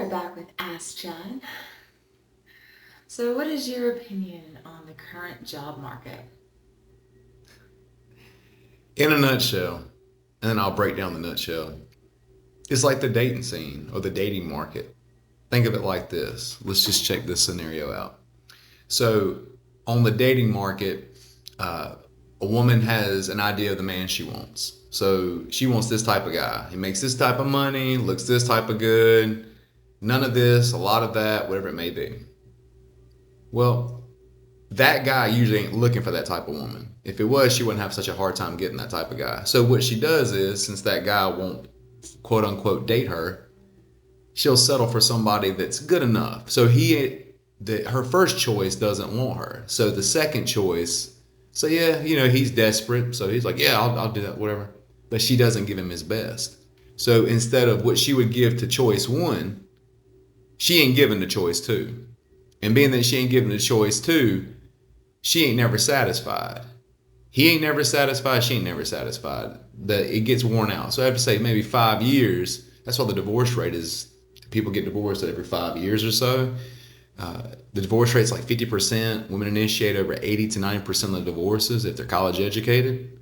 we're back with Ask John. So, what is your opinion on the current job market? In a nutshell, and then I'll break down the nutshell. It's like the dating scene or the dating market. Think of it like this. Let's just check this scenario out. So, on the dating market, uh, a woman has an idea of the man she wants. So, she wants this type of guy. He makes this type of money, looks this type of good, none of this, a lot of that, whatever it may be. Well, that guy usually ain't looking for that type of woman. If it was, she wouldn't have such a hard time getting that type of guy. So what she does is, since that guy won't quote unquote date her, she'll settle for somebody that's good enough. So her first choice doesn't want her. So the second choice, so yeah, he's desperate. So he's like, yeah, I'll do that, whatever. But she doesn't give him his best. So instead of what she would give to choice one, she ain't giving to choice two. And being that she ain't giving to choice two, she ain't never satisfied. He ain't never satisfied. She ain't never satisfied. It gets worn out. So I have to say maybe 5 years. That's why the divorce rate is. People get divorced every 5 years or so. The divorce rate's like 50%. Women initiate over 80 to 90% of the divorces if they're college educated.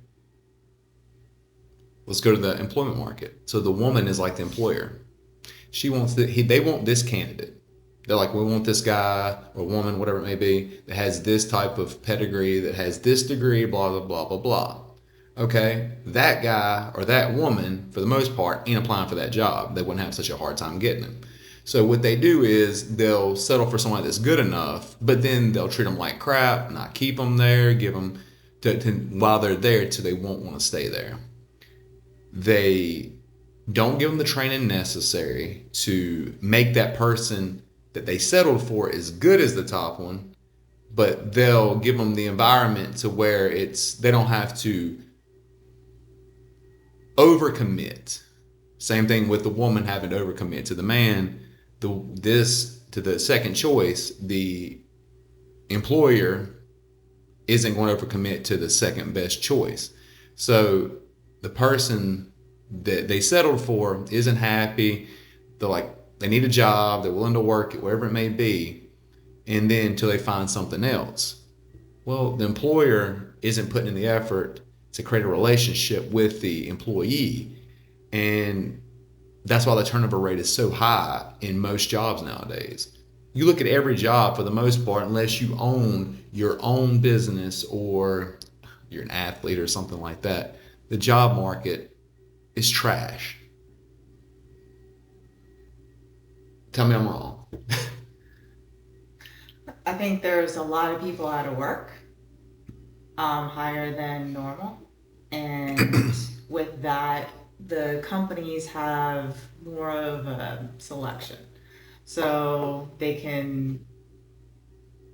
Let's go to the employment market. So the woman is like the employer. She wants they want this candidate. They're like, we want this guy or woman, whatever it may be, that has this type of pedigree, that has this degree, blah, blah, blah, blah, blah. Okay, that guy or that woman, for the most part, ain't applying for that job. They wouldn't have such a hard time getting him. So what they do is they'll settle for somebody that's good enough, but then they'll treat them like crap, not keep them there, give them while they're there till they won't want to stay there. They don't give them the training necessary to make that person that they settled for as good as the top one, but they'll give them the environment to where they don't have to overcommit. Same thing with the woman having to overcommit to the man. To the second choice, the employer isn't going to overcommit to the second best choice. So the person that they settled for isn't happy. They're like, they need a job, they're willing to work it, wherever it may be, and then until they find something else. Well, the employer isn't putting in the effort to create a relationship with the employee, and that's why the turnover rate is so high in most jobs nowadays. You look at every job for the most part, unless you own your own business or you're an athlete or something like that, the job market is trash. Tell me I'm wrong. I think there's a lot of people out of work, higher than normal. And with that, the companies have more of a selection. So they can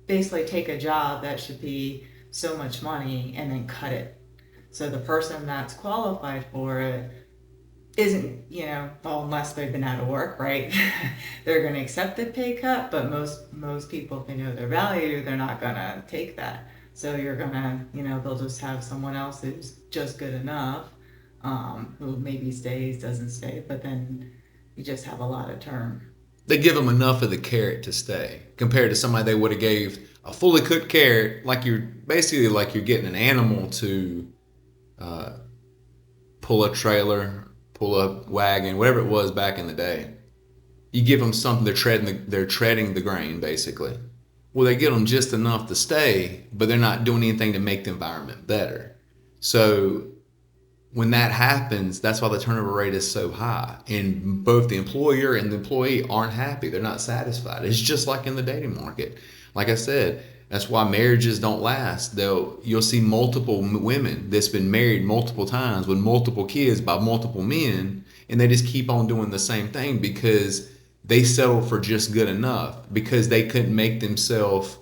basically take a job that should be so much money and then cut it. So the person that's qualified for it isn't, well, unless they've been out of work, right? They're going to accept the pay cut, but most people, if they know their value, they're not going to take that. So you're going to, they'll just have someone else who's just good enough, who maybe stays, doesn't stay, but then you just have a lot of turn. They give them enough of the carrot to stay compared to somebody they would have gave a fully cooked carrot, like you're getting an animal to uh, pull a trailer, pull a wagon, whatever it was back in the day. You give them something, they're treading the grain basically. Well, they get them just enough to stay, but they're not doing anything to make the environment better. So when that happens, that's why the turnover rate is so high. And both the employer and the employee aren't happy. They're not satisfied. It's just like in the dating market. Like I said, that's why marriages don't last. You'll see multiple women that's been married multiple times with multiple kids by multiple men, and they just keep on doing the same thing because they settle for just good enough because they couldn't make themselves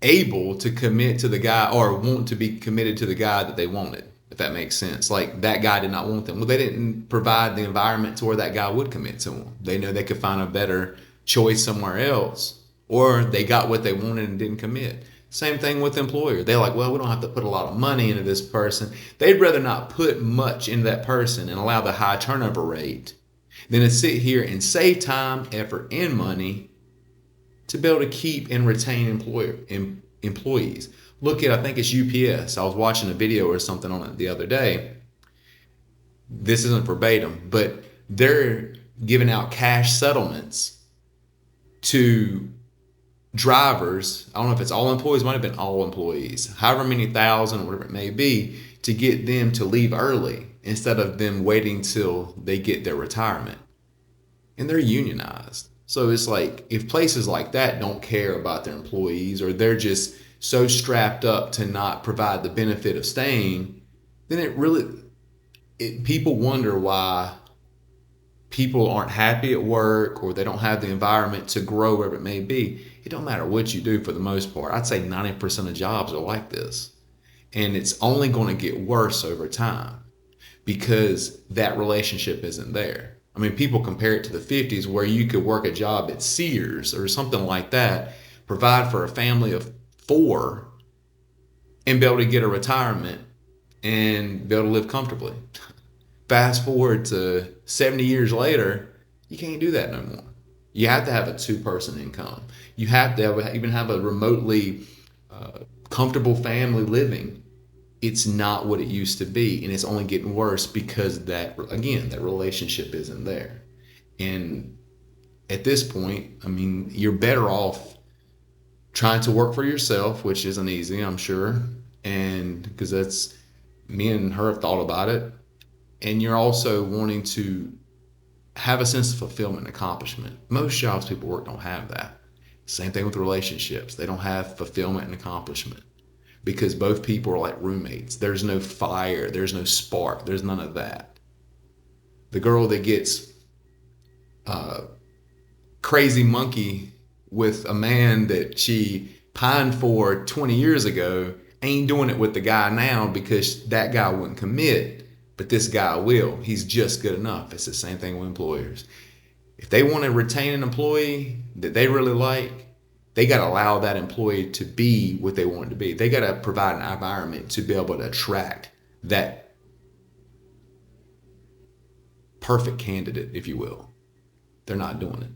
able to commit to the guy or want to be committed to the guy that they wanted, if that makes sense. Like that guy did not want them. Well, they didn't provide the environment to where that guy would commit to them. They know they could find a better choice somewhere else, or they got what they wanted and didn't commit. Same thing with the employer. They're like, well, we don't have to put a lot of money into this person. They'd rather not put much into that person and allow the high turnover rate than to sit here and save time, effort, and money to be able to keep and retain employees. Look at, I think it's UPS. I was watching a video or something on it the other day. This isn't verbatim, but they're giving out cash settlements to drivers. I don't know if it's all employees, might have been all employees, however many thousand or whatever it may be, to get them to leave early instead of them waiting till they get their retirement. And they're unionized. So it's like, if places like that don't care about their employees, or they're just so strapped up to not provide the benefit of staying, then people wonder why people aren't happy at work, or they don't have the environment to grow, wherever it may be. It don't matter what you do for the most part. I'd say 90% of jobs are like this. And it's only going to get worse over time because that relationship isn't there. I mean, people compare it to the 50s where you could work a job at Sears or something like that, provide for a family of 4, and be able to get a retirement and be able to live comfortably. Fast forward to 70 years later, you can't do that no more. You have to have a 2-person income. You have to even have a remotely comfortable family living. It's not what it used to be, and it's only getting worse because that relationship isn't there. And at this point, I mean, you're better off trying to work for yourself, which isn't easy, I'm sure, and because that's, me and her have thought about it. And you're also wanting to have a sense of fulfillment and accomplishment. Most jobs people work don't have that. Same thing with relationships. They don't have fulfillment and accomplishment because both people are like roommates. There's no fire. There's no spark. There's none of that. The girl that gets crazy monkey with a man that she pined for 20 years ago ain't doing it with the guy now because that guy wouldn't commit. But this guy will. He's just good enough. It's the same thing with employers. If they want to retain an employee that they really like, they got to allow that employee to be what they want it to be. They got to provide an environment to be able to attract that perfect candidate, if you will. They're not doing it.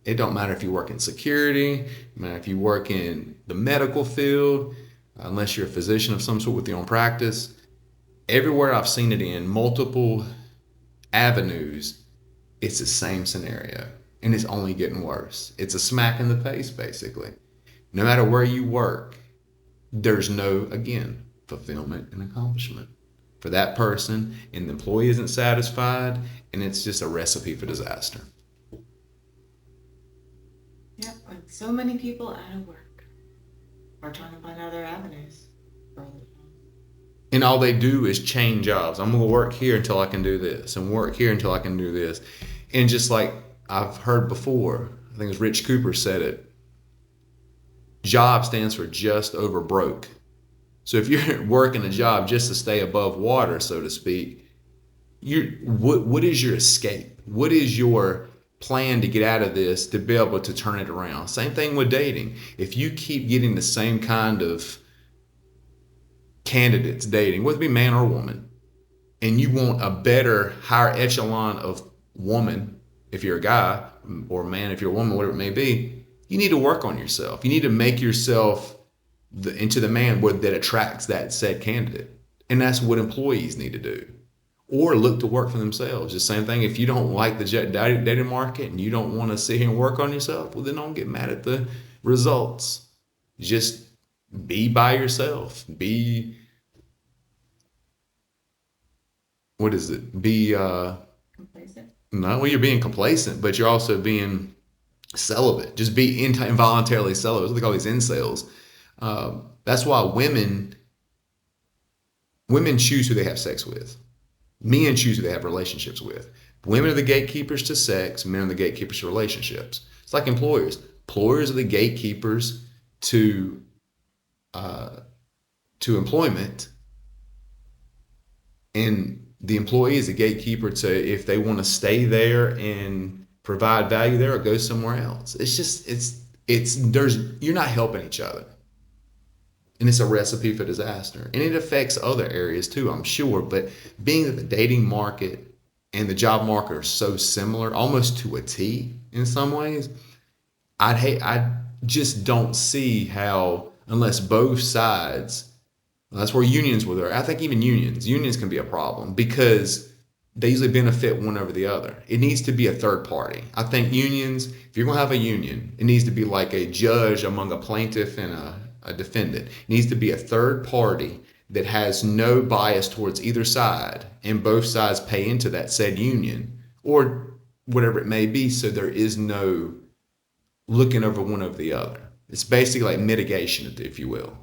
It don't matter if you work in security, no matter if you work in the medical field, unless you're a physician of some sort with your own practice. Everywhere I've seen it in multiple avenues, it's the same scenario, and it's only getting worse. It's a smack in the face, basically. No matter where you work, there's no, again, fulfillment and accomplishment for that person, and the employee isn't satisfied, and it's just a recipe for disaster. Yeah, like so many people out of work are trying to find other avenues for other jobs. And all they do is change jobs. I'm going to work here until I can do this, and work here until I can do this. And just like I've heard before, I think it was Rich Cooper said it, job stands for just over broke. So if you're working a job just to stay above water, so to speak, what is your escape? What is your plan to get out of this to be able to turn it around? Same thing with dating. If you keep getting the same kind of candidates dating, whether it be man or woman, and you want a better, higher echelon of woman, if you're a guy, or a man, if you're a woman, whatever it may be, you need to work on yourself. You need to make yourself into the man that attracts that said candidate. And that's what employees need to do. Or look to work for themselves. The same thing, if you don't like the dating market and you don't want to sit here and work on yourself, well, then don't get mad at the results. Just be by yourself. What is it? Complacent? No, well, you're being complacent, but you're also being celibate. Just be involuntarily celibate. That's what they call these incels. That's why women choose who they have sex with. Men choose who they have relationships with. Women are the gatekeepers to sex. Men are the gatekeepers to relationships. It's like employers. Employers are the gatekeepers to employment, and the employee is a gatekeeper to if they want to stay there and provide value there or go somewhere else. You're not helping each other. And it's a recipe for disaster. And it affects other areas too, I'm sure. But being that the dating market and the job market are so similar, almost to a T in some ways, I just don't see how, unless both sides, that's where unions were there. I think even unions can be a problem because they usually benefit one over the other. It needs to be a third party. I think unions, if you're going to have a union, it needs to be like a judge among a plaintiff and a defendant. It needs to be a third party that has no bias towards either side, and both sides pay into that said union or whatever it may be, so there is no looking over one over the other. It's basically like mitigation, if you will.